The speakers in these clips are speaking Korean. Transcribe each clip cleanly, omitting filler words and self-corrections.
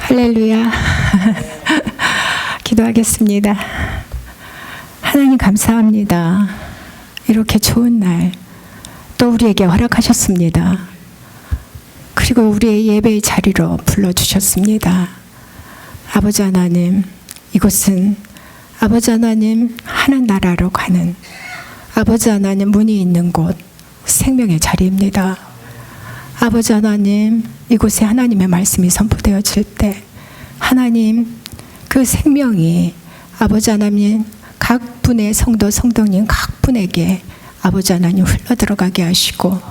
할렐루야. 기도하겠습니다. 하나님 감사합니다. 이렇게 좋은 날 또 우리에게 허락하셨습니다. 그리고 우리의 예배의 자리로 불러주셨습니다. 아버지 하나님, 이곳은 아버지 하나님 하나님 나라로 가는 아버지 하나님 문이 있는 곳, 생명의 자리입니다. 아버지 하나님, 이곳에 하나님의 말씀이 선포되어질 때 하나님 그 생명이 아버지 하나님 각 분의 성도 성도님 각 분에게 아버지 하나님 흘러들어가게 하시고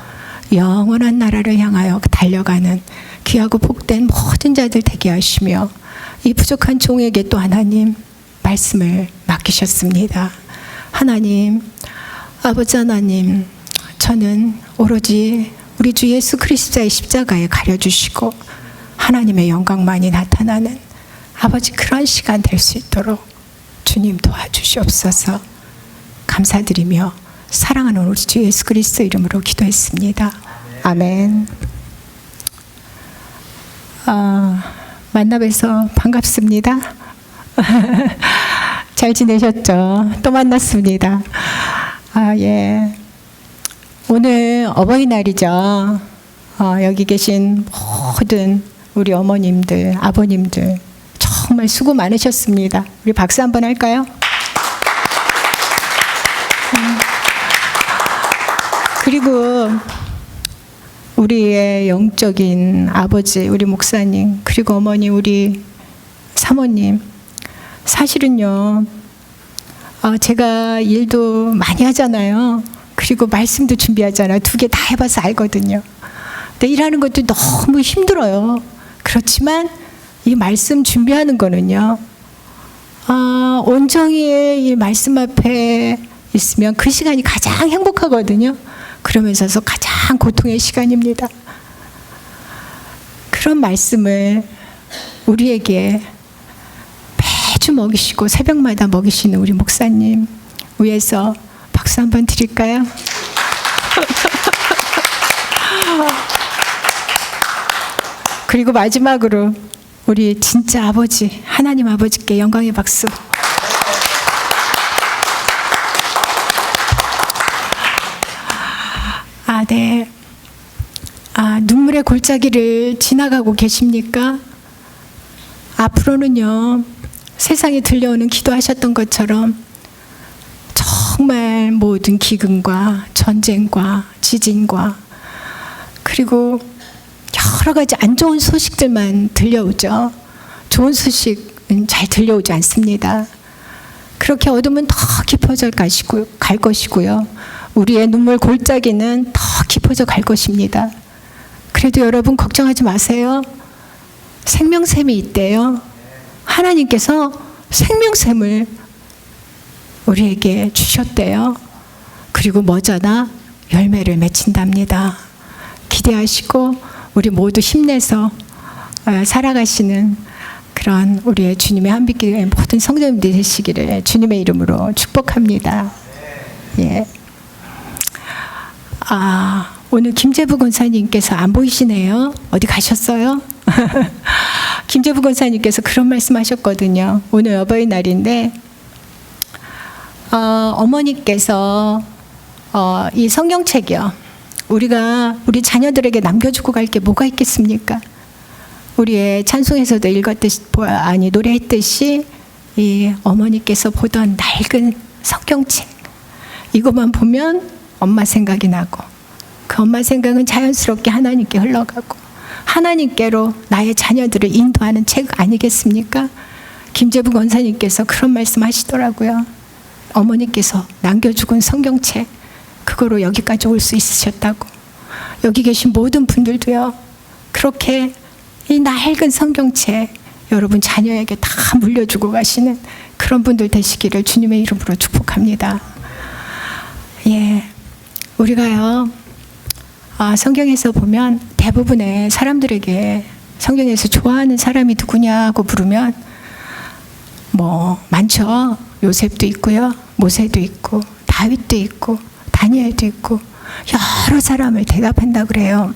영원한 나라를 향하여 달려가는 귀하고 복된 모든 자들 되게 하시며 이 부족한 종에게 또 하나님 말씀을 맡기셨습니다. 하나님, 아버지 하나님, 저는 오로지 우리 주 예수 그리스도의 십자가에 가려주시고 하나님의 영광만이 나타나는 아버지 그런 시간 될 수 있도록 주님 도와주시옵소서. 감사드리며 사랑하는 우리 주 예수 그리스도 이름으로 기도했습니다. 아멘. 만나 뵈서 반갑습니다. 잘 지내셨죠? 또 만났습니다. 예. 오늘 어버이날이죠. 여기 계신 모든 우리 어머님들, 아버님들 정말 수고 많으셨습니다. 우리 박수 한번 할까요? 그리고 우리의 영적인 아버지, 우리 목사님, 그리고 어머니, 우리 사모님, 사실은요, 제가 일도 많이 하잖아요. 그리고 말씀도 준비하잖아요. 두 개 다 해봐서 알거든요. 근데 일하는 것도 너무 힘들어요. 그렇지만 이 말씀 준비하는 거는요, 온정의 이 말씀 앞에 있으면 그 시간이 가장 행복하거든요. 그러면서 가장 고통의 시간입니다. 그런 말씀을 우리에게 매주 먹이시고 새벽마다 먹이시는 우리 목사님 위해서 박수 한번 드릴까요? 그리고 마지막으로 우리 진짜 아버지, 하나님 아버지께 영광의 박수. 네. 눈물의 골짜기를 지나가고 계십니까? 앞으로는요, 세상에 들려오는 기도하셨던 것처럼 정말 모든 기근과 전쟁과 지진과 그리고 여러 가지 안 좋은 소식들만 들려오죠. 좋은 소식은 잘 들려오지 않습니다. 그렇게 어둠은 더 깊어져 갈 것이고요. 우리의 눈물 골짜기는 더 깊어져 갈 것입니다. 그래도 여러분 걱정하지 마세요. 생명샘이 있대요. 하나님께서 생명샘을 우리에게 주셨대요. 그리고 머저나 열매를 맺힌답니다. 기대하시고 우리 모두 힘내서 살아가시는 그런 우리의 주님의 한빛교회 모든 성도님들 되시기를 주님의 이름으로 축복합니다. 예. 오늘 김재부 권사님께서 안 보이시네요. 어디 가셨어요? 김재부 권사님께서 그런 말씀하셨거든요. 오늘 어버이날인데 어머니께서 이 성경책이요. 우리가 우리 자녀들에게 남겨주고 갈 게 뭐가 있겠습니까? 우리의 찬송에서도 읽었듯이 노래했듯이 이 어머니께서 보던 낡은 성경책 이것만 보면 엄마 생각이 나고 그 엄마 생각은 자연스럽게 하나님께 흘러가고 하나님께로 나의 자녀들을 인도하는 책 아니겠습니까? 김재부 권사님께서 그런 말씀 하시더라고요. 어머니께서 남겨주은 성경책 그거로 여기까지 올 수 있으셨다고. 여기 계신 모든 분들도요, 그렇게 이 낡은 성경책 여러분 자녀에게 다 물려주고 가시는 그런 분들 되시기를 주님의 이름으로 축복합니다. 예, 우리가요, 성경에서 보면 대부분의 사람들에게 성경에서 좋아하는 사람이 누구냐고 물으면 뭐 많죠. 요셉도 있고요, 모세도 있고, 다윗도 있고, 다니엘도 있고 여러 사람을 대답한다 그래요.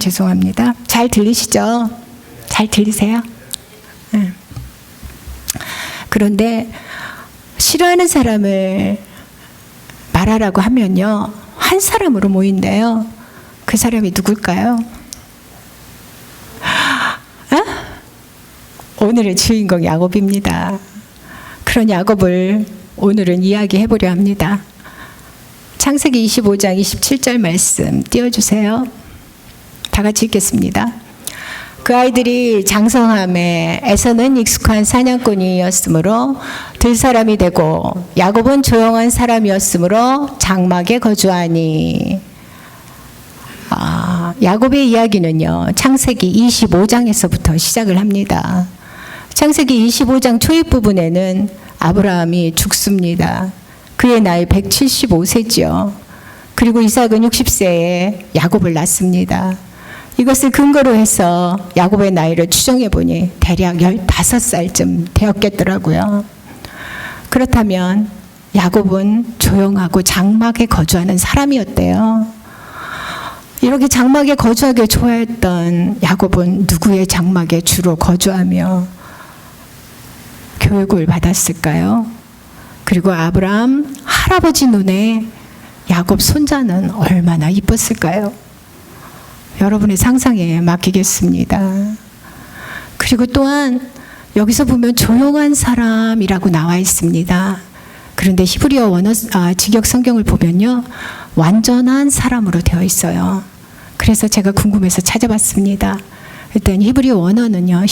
죄송합니다. 잘 들리시죠? 잘 들리세요? 그런데 싫어하는 사람을 말하라고 하면요, 한 사람으로 모인대요. 그 사람이 누굴까요? 오늘의 주인공 야곱입니다. 그런 야곱을 오늘은 이야기해 보려 합니다. 창세기 25장 27절 말씀 띄워주세요. 다 같이 읽겠습니다. 그 아이들이 장성함에 에서는 익숙한 사냥꾼이었으므로 들사람이 되고 야곱은 조용한 사람이었으므로 장막에 거주하니. 야곱의 이야기는요, 창세기 25장에서부터 시작을 합니다. 창세기 25장 초입 부분에는 아브라함이 죽습니다. 그의 나이 175세지요. 그리고 이삭은 60세에 야곱을 낳습니다. 이것을 근거로 해서 야곱의 나이를 추정해 보니 대략 15살쯤 되었겠더라고요. 그렇다면 야곱은 조용하고 장막에 거주하는 사람이었대요. 이렇게 장막에 거주하길 좋아했던 야곱은 누구의 장막에 주로 거주하며 교육을 받았을까요? 그리고 아브라함 할아버지 눈에 야곱 손자는 얼마나 이뻤을까요? 여러분의 상상에 맡기겠습니다. 그리고 또한 여기서 보면 조용한 사람이라고 나와 있습니다. 그런데 히브리어 원어 직역 성경을 보면요, 완전한 사람으로 되어 있어요. 그래서 제가 궁금해서 찾아봤습니다. 일단 히브리어 원어는요,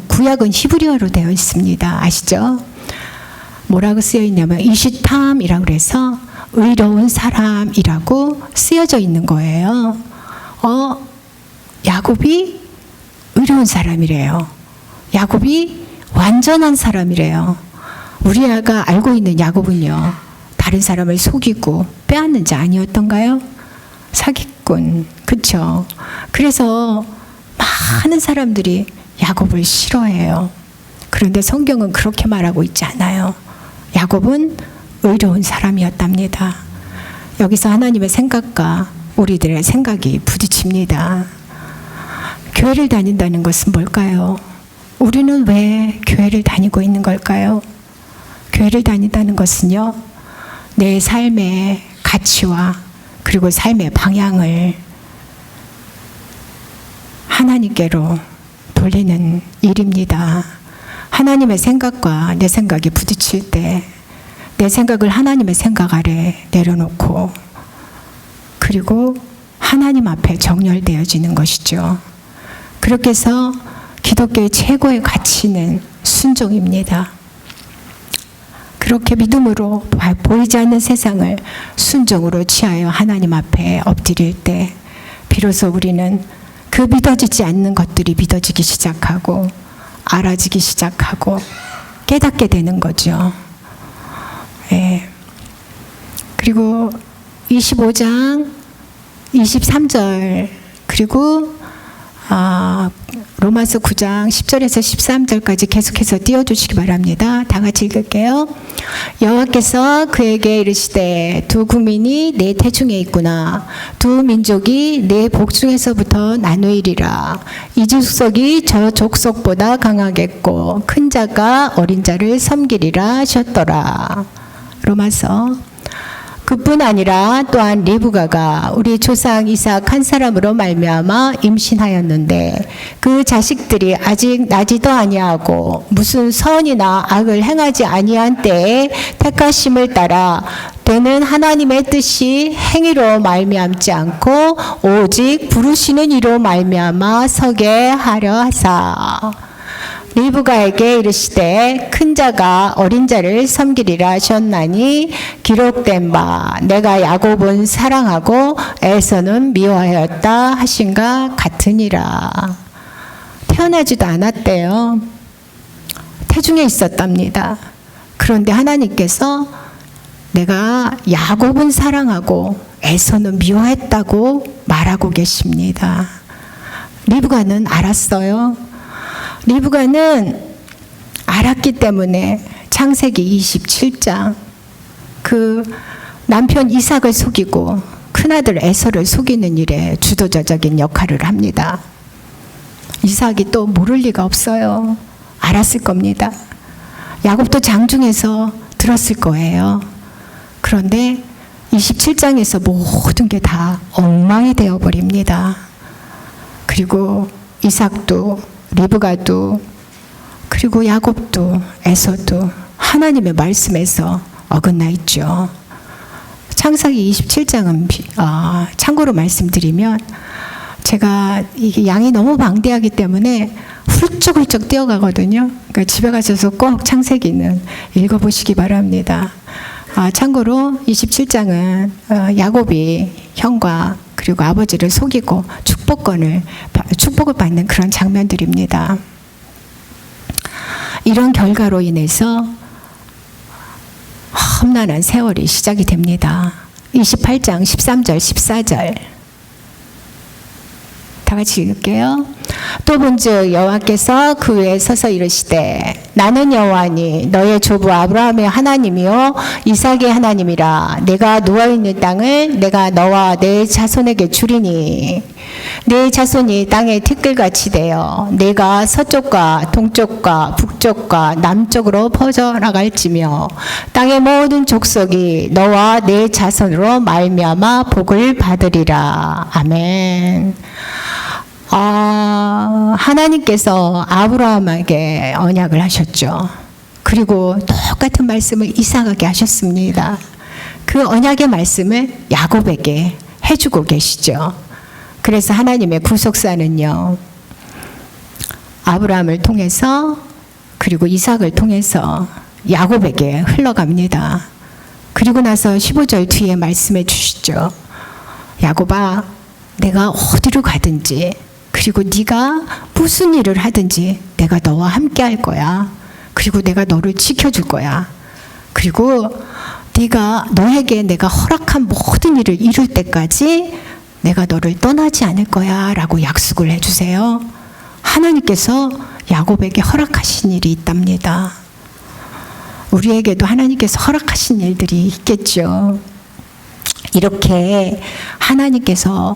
구약은 히브리어로 되어 있습니다. 아시죠? 뭐라고 쓰여 있냐면 이시탐이라고 해서 의로운 사람이라고 쓰여져 있는 거예요. 야곱이 의로운 사람이래요. 야곱이 완전한 사람이래요. 우리가 알고 있는 야곱은요, 다른 사람을 속이고 빼앗는 자 아니었던가요? 사기꾼, 그렇죠? 그래서 많은 사람들이 야곱을 싫어해요. 그런데 성경은 그렇게 말하고 있지 않아요. 야곱은 의로운 사람이었답니다. 여기서 하나님의 생각과 우리들의 생각이 부딪힙니다. 교회를 다닌다는 것은 뭘까요? 우리는 왜 교회를 다니고 있는 걸까요? 교회를 다닌다는 것은요, 내 삶의 가치와 그리고 삶의 방향을 하나님께로 돌리는 일입니다. 하나님의 생각과 내 생각이 부딪힐 때 내 생각을 하나님의 생각 아래 내려놓고 그리고 하나님 앞에 정렬되어지는 것이죠. 그렇게 해서 기독교의 최고의 가치는 순종입니다. 그렇게 믿음으로 보이지 않는 세상을 순종으로 취하여 하나님 앞에 엎드릴 때 비로소 우리는 그 믿어지지 않는 것들이 믿어지기 시작하고 알아지기 시작하고 깨닫게 되는 거죠. 예. 그리고 25장 23절 그리고 로마서 9장 10절에서 13절까지 계속해서 띄워주시기 바랍니다. 다 같이 읽을게요. 여호와께서 그에게 이르시되 두 국민이 내 태중에 있구나. 두 민족이 내 복중에서부터 나누이리라. 이 족속이 저 족속보다 강하겠고 큰 자가 어린 자를 섬기리라 하셨더라. 로마서. 그뿐 아니라 또한 리브가가 우리 조상 이삭 한 사람으로 말미암아 임신하였는데 그 자식들이 아직 나지도 아니하고 무슨 선이나 악을 행하지 아니한 때에 택하심을 따라 되는 하나님의 뜻이 행위로 말미암지 않고 오직 부르시는 이로 말미암아 서게 하려 하사. 리브가에게 이르시되 큰 자가 어린 자를 섬기리라 하셨나니 기록된 바 내가 야곱은 사랑하고 에서는 미워하였다 하신가 같으니라. 태어나지도 않았대요. 태중에 있었답니다. 그런데 하나님께서 내가 야곱은 사랑하고 에서는 미워했다고 말하고 계십니다. 리브가는 알았어요. 리브가는 알았기 때문에 창세기 27장 그 남편 이삭을 속이고 큰아들 에서를 속이는 일에 주도자적인 역할을 합니다. 이삭이 또 모를 리가 없어요. 알았을 겁니다. 야곱도 장중에서 들었을 거예요. 그런데 27장에서 모든 게 다 엉망이 되어버립니다. 그리고 이삭도 리브가도 그리고 야곱도 에서도 하나님의 말씀에서 어긋나 있죠. 창세기 27장은 참고로 말씀드리면 제가 이게 양이 너무 방대하기 때문에 훌쩍훌쩍 뛰어가거든요. 그러니까 집에 가셔서 꼭 창세기는 읽어보시기 바랍니다. 참고로 27장은 야곱이 형과 그리고 아버지를 속이고 축복을 받는 그런 장면들입니다. 이런 결과로 인해서 험난한 세월이 시작이 됩니다. 28장 13절 14절 다 같이 읽을게요. 또 본즉 여호와께서 그 위에 서서 이르시되 나는 여호와니 너의 조부 아브라함의 하나님이요 이삭의 하나님이라. 내가 누워있는 땅을 내가 너와 내 자손에게 주리니 내 자손이 땅의 티끌같이 되어 내가 서쪽과 동쪽과 북쪽과 남쪽으로 퍼져나갈지며 땅의 모든 족속이 너와 내 자손으로 말미암아 복을 받으리라. 아멘. 하나님께서 아브라함에게 언약을 하셨죠. 그리고 똑같은 말씀을 이삭에게 하셨습니다. 그 언약의 말씀을 야곱에게 해주고 계시죠. 그래서 하나님의 구속사는요, 아브라함을 통해서 그리고 이삭을 통해서 야곱에게 흘러갑니다. 그리고 나서 15절 뒤에 말씀해 주시죠. 야곱아, 내가 어디로 가든지 그리고 네가 무슨 일을 하든지 내가 너와 함께 할 거야. 그리고 내가 너를 지켜줄 거야. 그리고 네가 너에게 내가 허락한 모든 일을 이룰 때까지 내가 너를 떠나지 않을 거야 라고 약속을 해주세요. 하나님께서 야곱에게 허락하신 일이 있답니다. 우리에게도 하나님께서 허락하신 일들이 있겠죠. 이렇게 하나님께서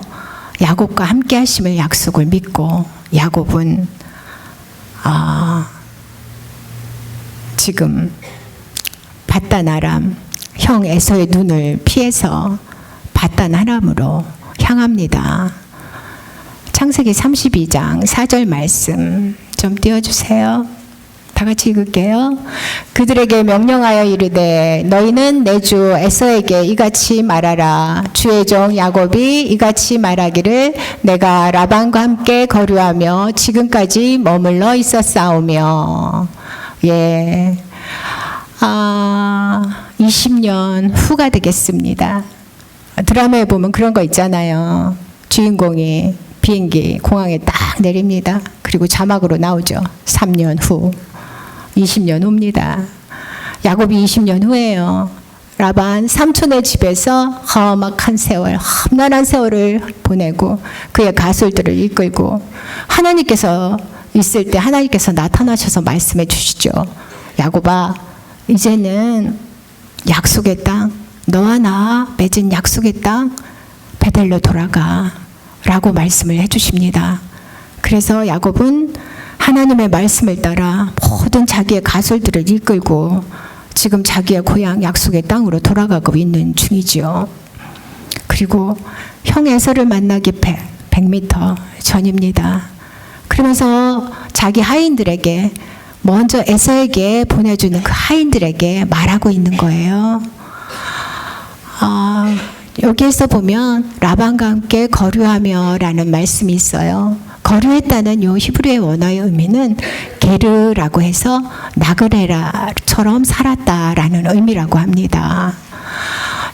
야곱과 함께 하심을 약속을 믿고 야곱은 지금 밧단 아람 형 에서의 눈을 피해서 밧단 아람으로 향합니다. 창세기 32장 4절 말씀 좀 띄워주세요. 다 같이 읽을게요. 그들에게 명령하여 이르되 너희는 내 주 에서에게 이같이 말하라. 주의 종 야곱이 이같이 말하기를 내가 라반과 함께 거류하며 지금까지 머물러 있었사오며. 20년 후가 되겠습니다. 드라마에 보면 그런 거 있잖아요. 주인공이 비행기 공항에 딱 내립니다. 그리고 자막으로 나오죠. 3년 후. 20년 후입니다. 야곱이 20년 후예요. 라반 삼촌의 집에서 험악한 세월, 험난한 세월을 보내고 그의 가술들을 이끌고 하나님께서 있을 때 하나님께서 나타나셔서 말씀해 주시죠. 야곱아, 이제는 약속의 땅, 너와 나 맺은 약속의 땅 베델로 돌아가 라고 말씀을 해주십니다. 그래서 야곱은 하나님의 말씀을 따라 모든 자기의 가술들을 이끌고 지금 자기의 고향 약속의 땅으로 돌아가고 있는 중이지요. 그리고 형 에서를 만나기 100m 전입니다. 그러면서 자기 하인들에게 먼저 에서에게 보내주는 그 하인들에게 말하고 있는 거예요. 여기에서 보면 라반과 함께 거류하며 라는 말씀이 있어요. 거류했다는 요 히브리의 원어의 의미는 게르라고 해서 나그네라처럼 살았다라는 의미라고 합니다.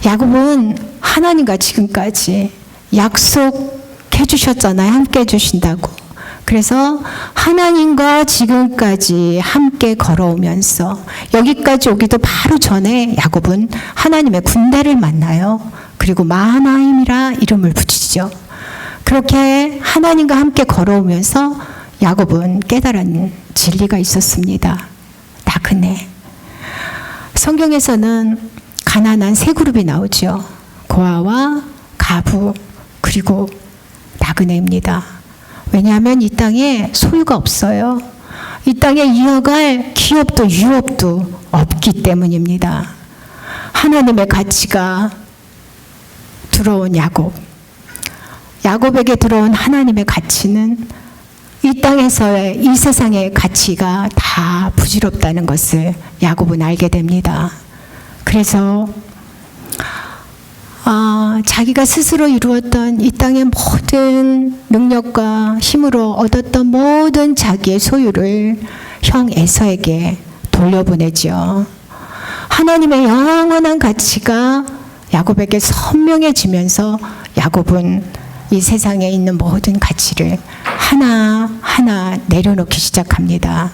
야곱은 하나님과 지금까지 약속해 주셨잖아요. 함께 해 주신다고. 그래서 하나님과 지금까지 함께 걸어오면서 여기까지 오기도 바로 전에 야곱은 하나님의 군대를 만나요. 그리고 마하나임이라 이름을 붙이죠. 그렇게 하나님과 함께 걸어오면서 야곱은 깨달은 진리가 있었습니다. 나그네. 성경에서는 가난한 세 그룹이 나오죠. 고아와 가부 그리고 나그네입니다. 왜냐하면 이 땅에 소유가 없어요. 이 땅에 이어갈 기업도 유업도 없기 때문입니다. 하나님의 가치가 들어온 야곱. 야곱에게 들어온 하나님의 가치는 이 땅에서의 이 세상의 가치가 다 부질없다는 것을 야곱은 알게 됩니다. 그래서 자기가 스스로 이루었던 이 땅의 모든 능력과 힘으로 얻었던 모든 자기의 소유를 형 에서에게 돌려보내죠. 하나님의 영원한 가치가 야곱에게 선명해지면서 야곱은 이 세상에 있는 모든 가치를 하나하나 내려놓기 시작합니다.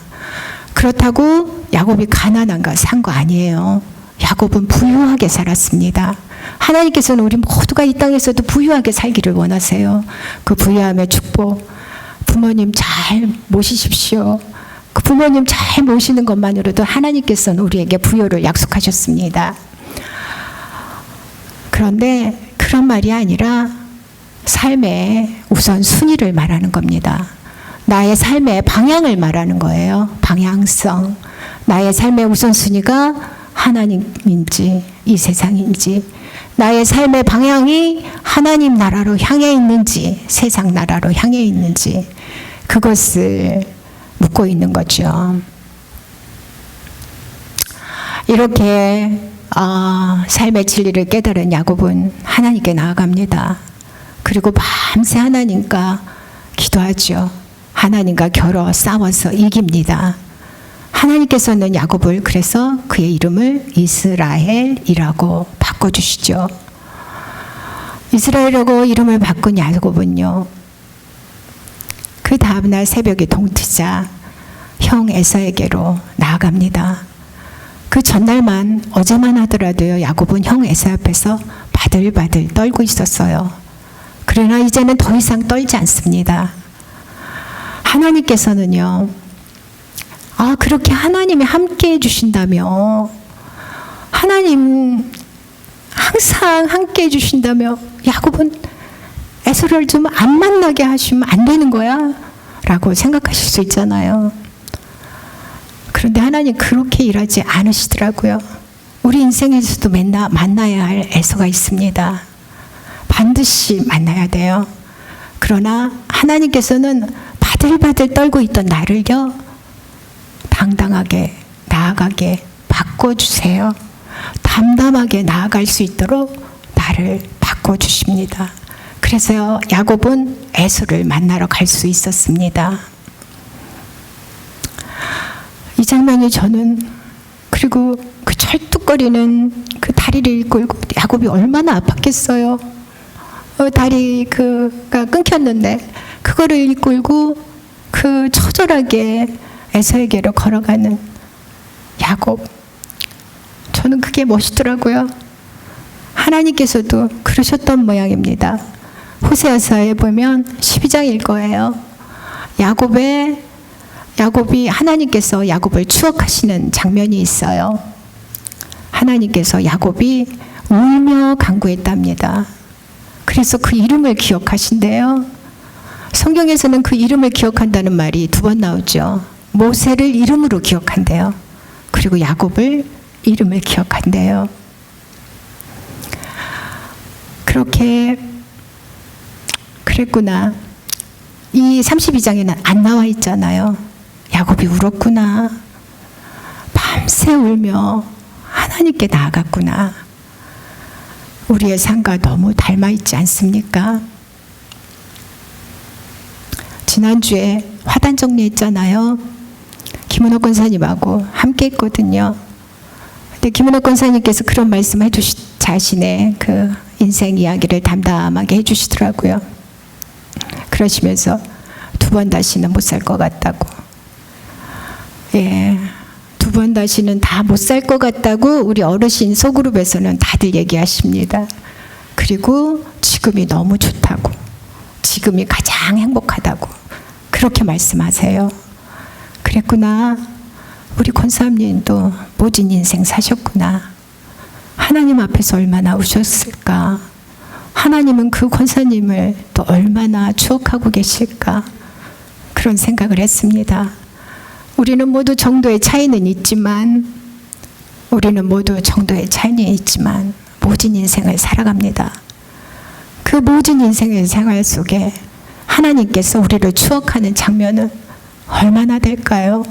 그렇다고 야곱이 가난한가 산 거 아니에요. 야곱은 부유하게 살았습니다. 하나님께서는 우리 모두가 이 땅에서도 부유하게 살기를 원하세요. 그 부유함의 축복, 부모님 잘 모시십시오. 그 부모님 잘 모시는 것만으로도 하나님께서는 우리에게 부유를 약속하셨습니다. 그런데 그런 말이 아니라 삶의 우선 순위를 말하는 겁니다. 나의 삶의 방향을 말하는 거예요. 방향성. 나의 삶의 우선순위가 하나님인지 이 세상인지, 나의 삶의 방향이 하나님 나라로 향해 있는지 세상 나라로 향해 있는지, 그것을 묻고 있는 거죠. 이렇게 삶의 진리를 깨달은 야곱은 하나님께 나아갑니다. 그리고 밤새 하나님과 기도하죠. 하나님과 겨뤄 싸워서 이깁니다. 하나님께서는 야곱을 그래서 그의 이름을 이스라엘이라고 바꿔주시죠. 이스라엘이라고 이름을 바꾼 야곱은요, 그 다음날 새벽에 동트자 형 에서에게로 나아갑니다. 그 전날만 어제만 하더라도요, 야곱은 형 에서 앞에서 바들바들 떨고 있었어요. 그러나 이제는 더 이상 떨지 않습니다. 하나님께서는요, 그렇게 하나님이 함께 해주신다며, 하나님 항상 함께 해주신다며 야곱은 에서를 좀 안 만나게 하시면 안 되는 거야? 라고 생각하실 수 있잖아요. 그런데 하나님 그렇게 일하지 않으시더라고요. 우리 인생에서도 맨날 만나야 할 에서가 있습니다. 반드시 만나야 돼요. 그러나 하나님께서는 바들바들 떨고 있던 나를요, 당당하게 나아가게 바꿔주세요. 담담하게 나아갈 수 있도록 나를 바꿔주십니다. 그래서 야곱은 에서를 만나러 갈 수 있었습니다. 이 장면이 저는, 그리고 그 철뚝거리는 그 다리를 끌고 야곱이 얼마나 아팠겠어요. 다리가 끊겼는데 그거를 끌고 그 처절하게 에서에게로 걸어가는 야곱, 저는 그게 멋있더라고요. 하나님께서도 그러셨던 모양입니다. 호세아서에 보면 12장일 거예요. 야곱이 하나님께서 야곱을 추억하시는 장면이 있어요. 하나님께서 야곱이 울며 간구했답니다. 그래서 그 이름을 기억하신대요. 성경에서는 그 이름을 기억한다는 말이 2번 나오죠. 모세를 이름으로 기억한대요. 그리고 야곱을 이름을 기억한대요. 그렇게 그랬구나. 이 32장에는 안 나와 있잖아요. 야곱이 울었구나. 밤새 울며 하나님께 나아갔구나. 우리의 삶과 너무 닮아 있지 않습니까? 지난주에 화단 정리했잖아요. 김은옥 권사님하고 함께 했거든요. 근데 김은옥 권사님께서 그런 말씀 자신의 그 인생 이야기를 담담하게 해주시더라고요. 그러시면서 2번 다시는 못 살 것 같다고. 2번 다시는 다 못 살 것 같다고 우리 어르신 소그룹에서는 다들 얘기하십니다. 그리고 지금이 너무 좋다고, 지금이 가장 행복하다고 그렇게 말씀하세요. 그랬구나. 우리 권사님도 모진 인생 사셨구나. 하나님 앞에서 얼마나 우셨을까. 하나님은 그 권사님을 또 얼마나 추억하고 계실까. 그런 생각을 했습니다. 우리는 모두 정도의 차이는 있지만 모진 인생을 살아갑니다. 그 모진 인생의 생활 속에 하나님께서 우리를 추억하는 장면은 얼마나 될까요?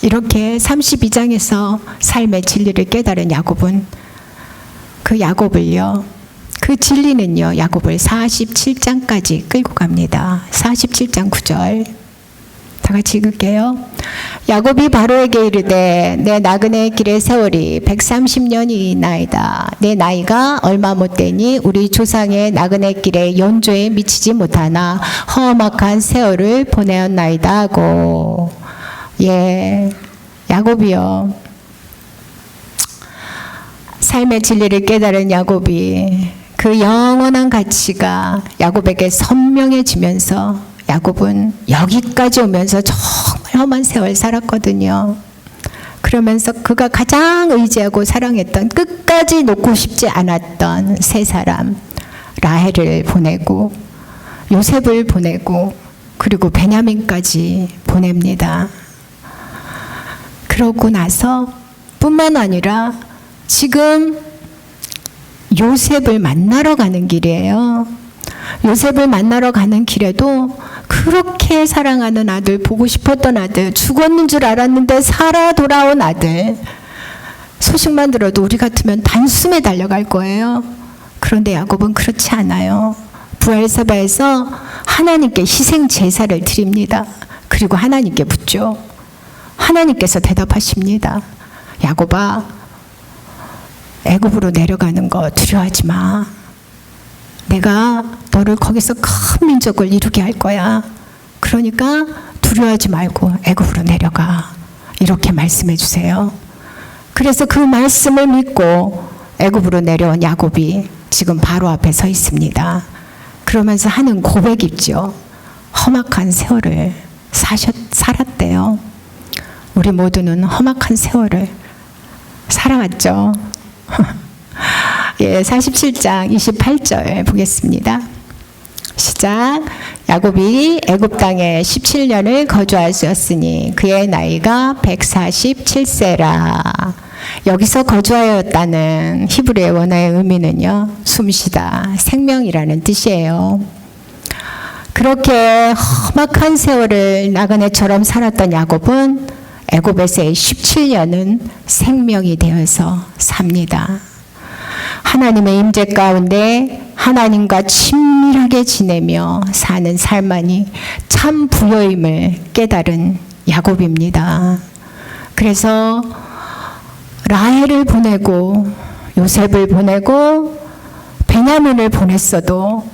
이렇게 32장에서 삶의 진리를 깨달은 야곱은 그 야곱을요, 그 진리는요, 야곱을 47장까지 끌고 갑니다. 47장 9절 다 같이 읽을게요. 야곱이 바로에게 이르되 내 나그네 길의 세월이 130년이 나이다. 내 나이가 얼마 못되니 우리 조상의 나그네 길의 연조에 미치지 못하나 험악한 세월을 보내었나이다 하고. 야곱이요, 삶의 진리를 깨달은 야곱이 그 영원한 가치가 야곱에게 선명해지면서 야곱은 여기까지 오면서 정말 험한 세월 살았거든요. 그러면서 그가 가장 의지하고 사랑했던, 끝까지 놓고 싶지 않았던 세 사람, 라헬을 보내고 요셉을 보내고 그리고 베냐민까지 보냅니다. 그러고 나서 뿐만 아니라 지금 요셉을 만나러 가는 길이에요. 요셉을 만나러 가는 길에도 그렇게 사랑하는 아들, 보고 싶었던 아들, 죽었는 줄 알았는데 살아 돌아온 아들, 소식만 들어도 우리 같으면 단숨에 달려갈 거예요. 그런데 야곱은 그렇지 않아요. 부엘세바에서 하나님께 희생 제사를 드립니다. 그리고 하나님께 묻죠. 하나님께서 대답하십니다. 야곱아, 애굽으로 내려가는 거 두려워하지 마. 내가 너를 거기서 큰 민족을 이루게 할 거야. 그러니까 두려워하지 말고 애굽으로 내려가. 이렇게 말씀해 주세요. 그래서 그 말씀을 믿고 애굽으로 내려온 야곱이 지금 바로 앞에 서 있습니다. 그러면서 하는 고백이 있죠. 험악한 세월을 살았대요. 우리 모두는 험악한 세월을 살아왔죠. 47장 28절 보겠습니다. 시작. 야곱이 애굽 땅에 17년을 거주하였으니 그의 나이가 147세라. 여기서 거주하였다는 히브리의 원어의 의미는요, 숨쉬다, 생명이라는 뜻이에요. 그렇게 험악한 세월을 나그네처럼 살았던 야곱은 애굽에서의 17년은 생명이 되어서 삽니다. 하나님의 임재 가운데 하나님과 친밀하게 지내며 사는 삶만이 참 부여임을 깨달은 야곱입니다. 그래서 라헬을 보내고 요셉을 보내고 베냐민을 보냈어도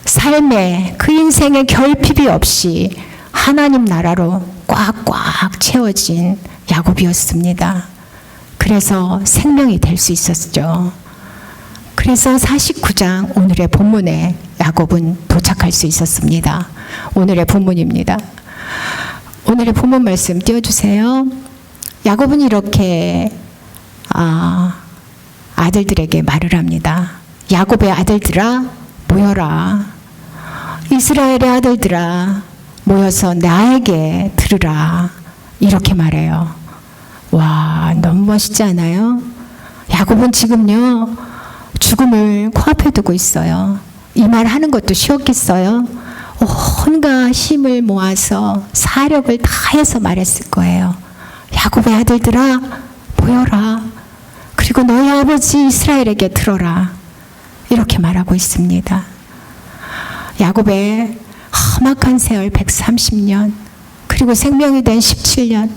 삶에 그 인생의 결핍이 없이 하나님 나라로 꽉꽉 채워진 야곱이었습니다. 그래서 생명이 될 수 있었죠. 그래서 49장 오늘의 본문에 야곱은 도착할 수 있었습니다. 오늘의 본문입니다. 오늘의 본문 말씀 띄워주세요. 야곱은 이렇게 아들들에게 말을 합니다. 야곱의 아들들아 모여라. 이스라엘의 아들들아 모여서 나에게 들으라. 이렇게 말해요. 와, 너무 멋있지 않아요? 야곱은 지금요 죽음을 코앞에 두고 있어요. 이 말 하는 것도 쉬웠겠어요? 온갖 힘을 모아서 사력을 다해서 말했을 거예요. 야곱의 아들들아 모여라. 그리고 너희 아버지 이스라엘에게 들어라. 이렇게 말하고 있습니다. 야곱의 험악한 세월 130년, 그리고 생명이 된 17년,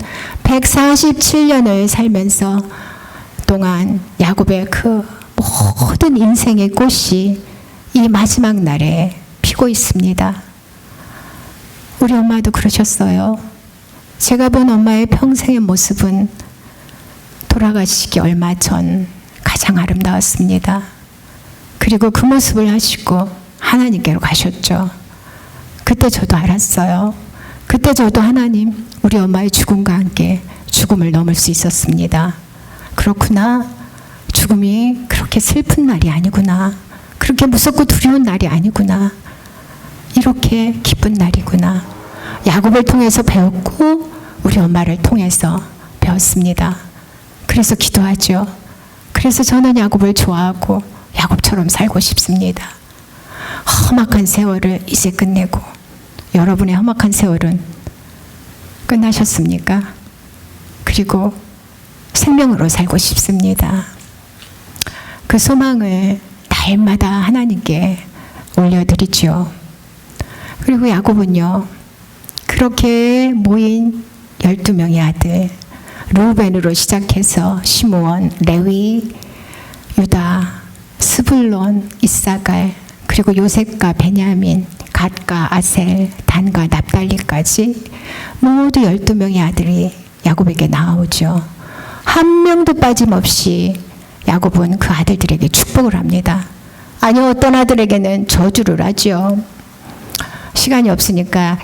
147년을 살면서 동안 야곱의 그 모든 인생의 꽃이 이 마지막 날에 피고 있습니다. 우리 엄마도 그러셨어요. 제가 본 엄마의 평생의 모습은 돌아가시기 얼마 전 가장 아름다웠습니다. 그리고 그 모습을 하시고 하나님께로 가셨죠. 그때 저도 알았어요. 그때 저도 하나님, 우리 엄마의 죽음과 함께 죽음을 넘을 수 있었습니다. 그렇구나. 죽음이 그렇게 슬픈 날이 아니구나. 그렇게 무섭고 두려운 날이 아니구나. 이렇게 기쁜 날이구나. 야곱을 통해서 배웠고 우리 엄마를 통해서 배웠습니다. 그래서 기도하죠. 그래서 저는 야곱을 좋아하고 야곱처럼 살고 싶습니다. 험악한 세월을 이제 끝내고 여러분의 험악한 세월은 끝나셨습니까? 그리고 생명으로 살고 싶습니다. 그 소망을 날마다 하나님께 올려드리죠. 그리고 야곱은요, 그렇게 모인 12명의 아들, 르우벤으로 시작해서 시므온, 레위, 유다, 스불론, 이사갈, 그리고 요셉과 베냐민, 갓과 아셀, 단과 납달리까지 모두 12명의 아들이 야곱에게 나오죠. 한 명도 빠짐없이 야곱은 그 아들들에게 축복을 합니다. 아니, 어떤 아들에게는 저주를 하죠. 시간이 없으니까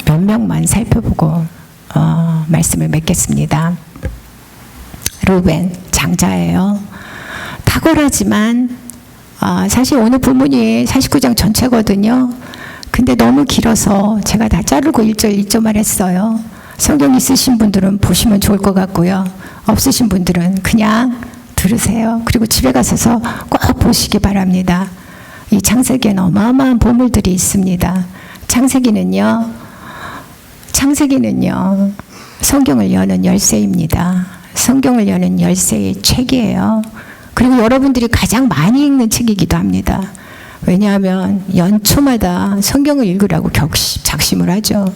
몇 명만 살펴보고 말씀을 맺겠습니다. 르우벤 장자예요. 탁월하지만 사실 오늘 본문이 49장 전체거든요. 근데 너무 길어서 제가 다 자르고 1절 1절만 했어요. 성경 있으신 분들은 보시면 좋을 것 같고요. 없으신 분들은 그냥 들으세요. 그리고 집에 가셔서 꼭 보시기 바랍니다. 이 창세기에는 어마어마한 보물들이 있습니다. 창세기는요, 성경을 여는 열쇠입니다. 성경을 여는 열쇠의 책이에요. 그리고 여러분들이 가장 많이 읽는 책이기도 합니다. 왜냐하면 연초마다 성경을 읽으라고 작심을 하죠.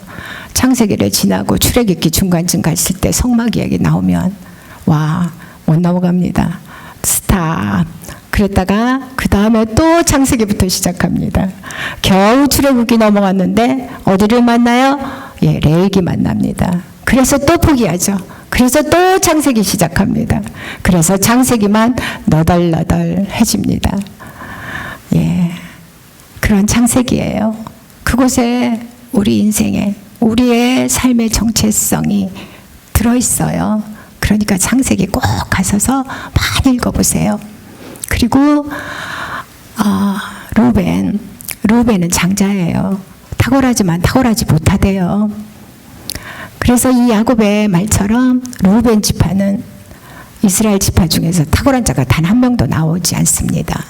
창세기를 지나고 출애굽기 중간쯤 갔을 때 성막 이야기 나오면 와, 못 넘어갑니다. 스탑. 그랬다가 그 다음에 또 창세기부터 시작합니다. 겨우 출애굽기 넘어갔는데 어디를 만나요? 예, 레위기 만납니다. 그래서 또 포기하죠. 그래서 또 창세기 시작합니다. 그래서 창세기만 너덜너덜해집니다. 예, 그런 창세기예요. 그곳에 우리 인생에 우리의 삶의 정체성이 들어있어요. 그러니까 창세기 꼭 가셔서 많이 읽어보세요. 그리고 르우벤은 장자예요. 탁월하지만 탁월하지 못하대요. 그래서 이 야곱의 말처럼 르우벤 지파는 이스라엘 지파 중에서 탁월한 자가 단 한 명도 나오지 않습니다.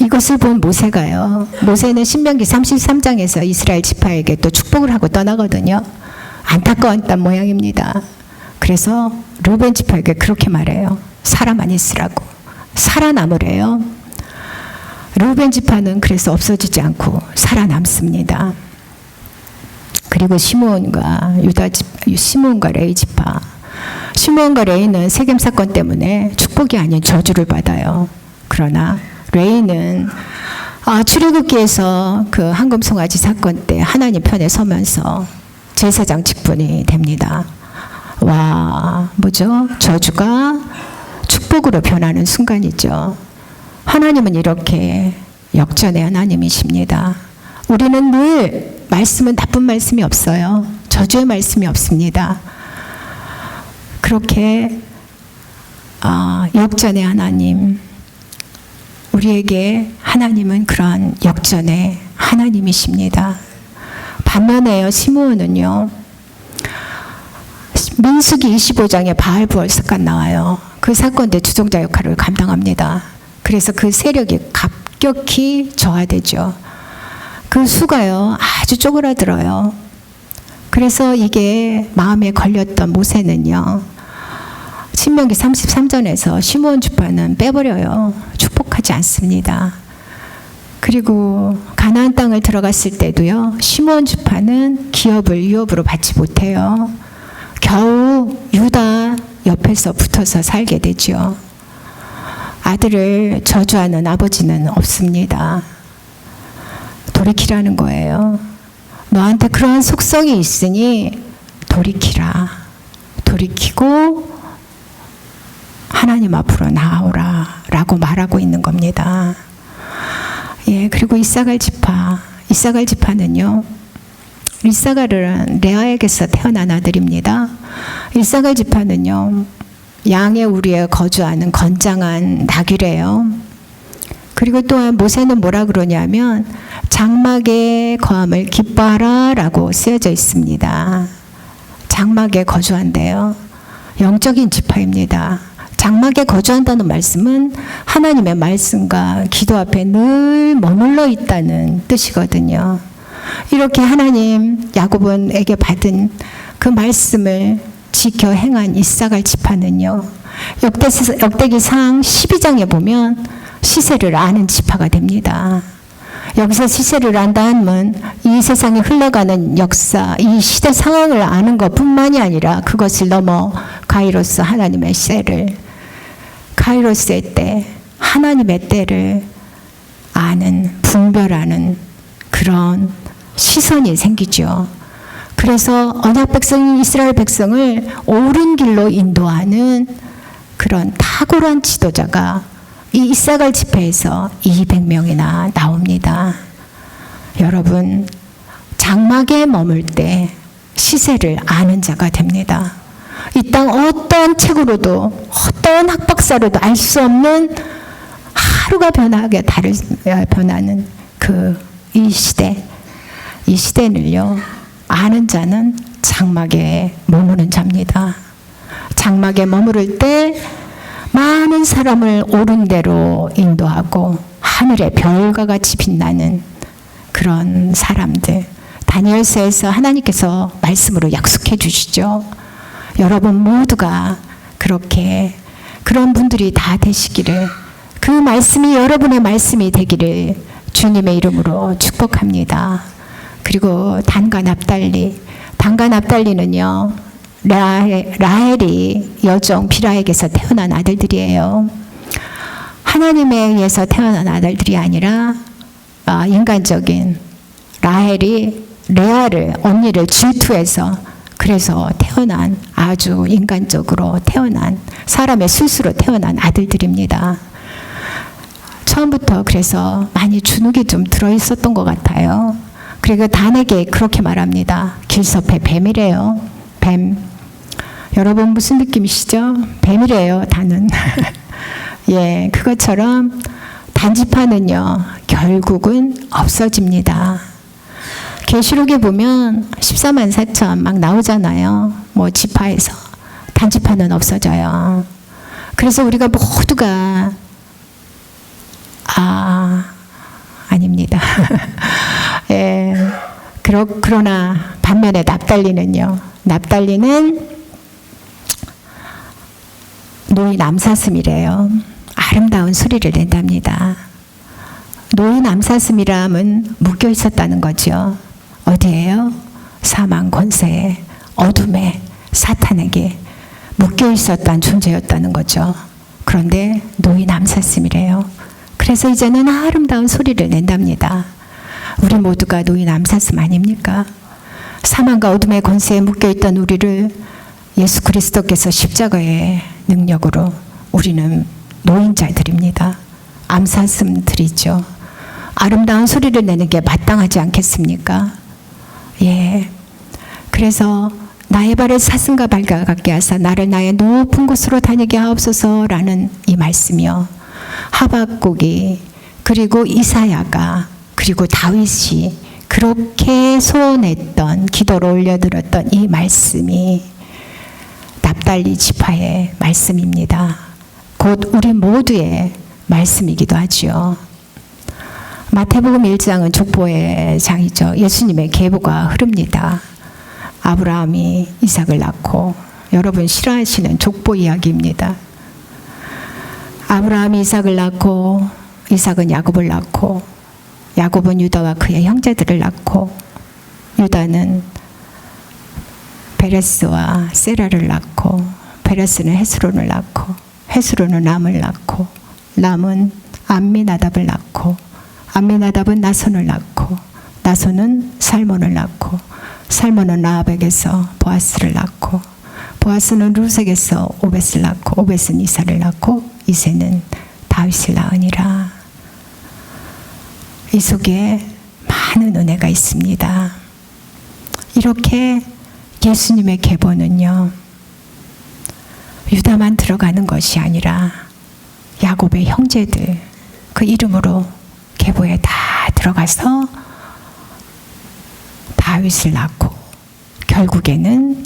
이것을 본 모세가요. 모세는 신명기 33장에서 이스라엘 지파에게 또 축복을 하고 떠나거든요. 안타까웠단 모양입니다. 그래서 르우벤 지파에게 그렇게 말해요. 살아만 있으라고. 살아남으래요. 르우벤 지파는 그래서 없어지지 않고 살아남습니다. 그리고 시므온과 레위 지파. 시므온과 레위는 세겜 사건 때문에 축복이 아닌 저주를 받아요. 그러나 레위는 출애굽기에서 그 황금 송아지 사건 때 하나님 편에 서면서 제사장 직분이 됩니다. 와, 뭐죠? 저주가 축복으로 변하는 순간이죠. 하나님은 이렇게 역전의 하나님이십니다. 우리는 늘 말씀은 나쁜 말씀이 없어요. 저주의 말씀이 없습니다. 그렇게 역전의 하나님, 우리에게 하나님은 그런 역전의 하나님이십니다. 반면에요, 시므온은요, 민수기 25장에 바알 부활 사건 나와요. 그 사건 때 주종자 역할을 감당합니다. 그래서 그 세력이 급격히 저하되죠. 그 수가요, 아주 쪼그라들어요. 그래서 이게 마음에 걸렸던 모세는요, 신명기 33장에서 시므온 지파는 빼버려요. 축복하지 않습니다. 그리고 가나안 땅을 들어갔을 때도요, 시므온 지파는 기업을 유업으로 받지 못해요. 겨우 유다 옆에서 붙어서 살게 되죠. 아들을 저주하는 아버지는 없습니다. 돌이키라는 거예요. 너한테 그러한 속성이 있으니 돌이키라. 돌이키고 하나님 앞으로 나아오라 라고 말하고 있는 겁니다. 예, 그리고 이사갈 지파는요, 이사갈은 레아에게서 태어난 아들입니다. 이사갈 지파는요, 양의 우리에 거주하는 건장한 나귀래요. 그리고 또한 모세는 뭐라 그러냐면 장막에 거함을 기뻐하라 라고 쓰여져 있습니다. 장막에 거주한대요. 영적인 지파입니다. 장막에 거주한다는 말씀은 하나님의 말씀과 기도 앞에 늘 머물러 있다는 뜻이거든요. 이렇게 하나님 야곱에게 받은 그 말씀을 지켜 행한 이사갈 지파는요, 역대기상 12장에 보면 시세를 아는 지파가 됩니다. 여기서 시세를 안다는 이 세상에 흘러가는 역사, 이 시대 상황을 아는 것뿐만이 아니라 그것을 넘어 가이로스 하나님의 시대를, 가이로스의 때, 하나님의 때를 아는, 분별하는 그런 시선이 생기죠. 그래서 언약 백성인 이스라엘 백성을 옳은 길로 인도하는 그런 탁월한 지도자가 이 이사갈 집회에서 200명이나 나옵니다. 여러분, 장막에 머물 때 시세를 아는 자가 됩니다. 이 땅 어떠한 책으로도 어떠한 학박사로도 알 수 없는 하루가 변하게 변하는 이 시대, 이 시대는요, 아는 자는 장막에 머무는 자입니다. 장막에 머무를 때 많은 사람을 옳은 대로 인도하고 하늘의 별과 같이 빛나는 그런 사람들, 다니엘서에서 하나님께서 말씀으로 약속해 주시죠. 여러분 모두가 그렇게 그런 분들이 다 되시기를, 그 말씀이 여러분의 말씀이 되기를 주님의 이름으로 축복합니다. 그리고 단과 납달리는요, 라헬이 여종 빌하에게서 태어난 아들들이에요. 하나님에 의해서 태어난 아들들이 아니라 인간적인 라헬이 레아를, 언니를 질투해서 그래서 태어난, 아주 인간적으로 태어난, 사람의 술수로 태어난 아들들입니다. 처음부터 그래서 많이 주눅이 좀 들어있었던 것 같아요. 그리고 단에게 그렇게 말합니다. 길섭의 뱀이래요. 뱀. 여러분 무슨 느낌이시죠? 뱀이래요, 단은. 예, 그것처럼 단지파는요, 결국은 없어집니다. 계시록에 보면 14만 4천 막 나오잖아요. 뭐 지파에서. 단지파는 없어져요. 그래서 우리가 모두가 아닙니다. 예. 그러나 반면에 납달리는요. 납달리는 노이 남사슴이래요. 아름다운 소리를 낸답니다. 노이 남사슴이람은 묶여 있었다는 거죠. 어디에요? 사망 권세에, 어둠에, 사탄에게 묶여 있었던 존재였다는 거죠. 그런데 노이 남사슴이래요. 그래서 이제는 아름다운 소리를 낸답니다. 우리 모두가 노이 남사슴 아닙니까? 사망과 어둠의 권세에 묶여있던 우리를 예수 그리스도께서 십자가의 능력으로, 우리는 노인자들입니다. 암사슴들이죠. 아름다운 소리를 내는 게 마땅하지 않겠습니까? 예. 그래서 나의 발을 사슴과 발과 같게 하사 나를 나의 높은 곳으로 다니게 하옵소서라는 이 말씀이요. 하박국이, 그리고 이사야가, 그리고 다윗이 그렇게 소원했던, 기도로 올려드렸던 이 말씀이 납달리 지파의 말씀입니다. 곧 우리 모두의 말씀이기도 하죠. 마태복음 1장은 족보의 장이죠. 예수님의 계보가 흐릅니다. 아브라함이 이삭을 낳고, 여러분 싫어하시는 족보 이야기입니다. 아브라함이 이삭을 낳고, 이삭은 야곱을 낳고, 야곱은 유다와 그의 형제들을 낳고, 유다는 베레스와 세라를 낳고, 베레스는 헤스론을 낳고, 헤스론은 람을 낳고, 람은 암미나답을 낳고, 암미나답은 나손을 낳고, 나손은 살몬을 낳고, 살몬은 라합에게서 보아스를 낳고, 보아스는 루색에서 오벳을 낳고, 오벳은 이사를 낳고, 이새는 다윗을 낳으니라. 이 속에 많은 은혜가 있습니다. 이렇게 예수님의 계보는요, 유다만 들어가는 것이 아니라 야곱의 형제들, 그 이름으로 계보에 다 들어가서 다윗을 낳고 결국에는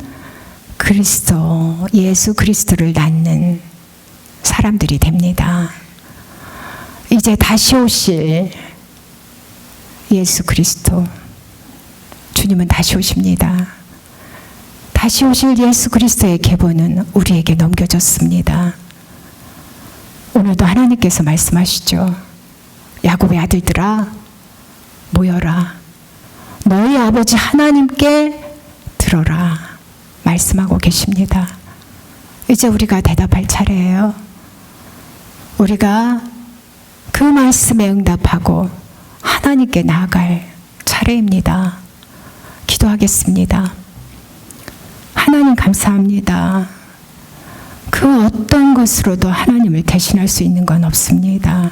그리스도, 예수 그리스도를 낳는 사람들이 됩니다. 이제 다시 오실 예수 그리스도, 주님은 다시 오십니다. 다시 오실 예수 그리스도의 계보는 우리에게 넘겨졌습니다. 오늘도 하나님께서 말씀하시죠. 야곱의 아들들아 모여라. 너희 아버지 하나님께 들어라. 말씀하고 계십니다. 이제 우리가 대답할 차례예요. 우리가 그 말씀에 응답하고 하나님께 나아갈 차례입니다. 기도하겠습니다. 하나님 감사합니다. 그 어떤 것으로도 하나님을 대신할 수 있는 건 없습니다.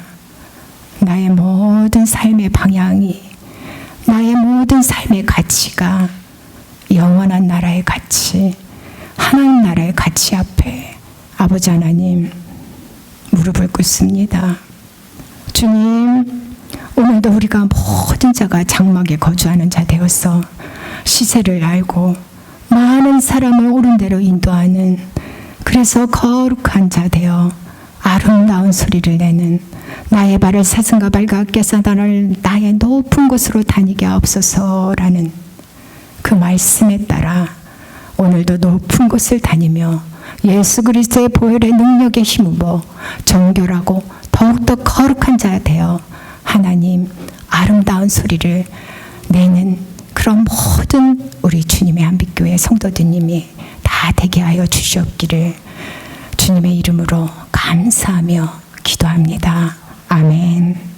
나의 모든 삶의 방향이, 나의 모든 삶의 가치가 영원한 나라의 가치, 하나님 나라의 가치 앞에 아버지 하나님 무릎을 꿇습니다. 주님, 오늘도 우리가 모든 자가 장막에 거주하는 자 되어서 시세를 알고 많은 사람을 옳은 대로 인도하는, 그래서 거룩한 자 되어 아름다운 소리를 내는, 나의 발을 사슴과 발각게 사단을 나의 높은 곳으로 다니게 하옵소서라는 그 말씀에 따라 오늘도 높은 곳을 다니며 예수 그리스도의 보혈의 능력에 힘입어 정결하고 더욱더 거룩한 자 되어 하나님 아름다운 소리를 내는 그런 모든 우리 주님의 한빛교회 성도들님이 다 되게 하여 주시옵기를 주님의 이름으로 감사하며 기도합니다. 아멘.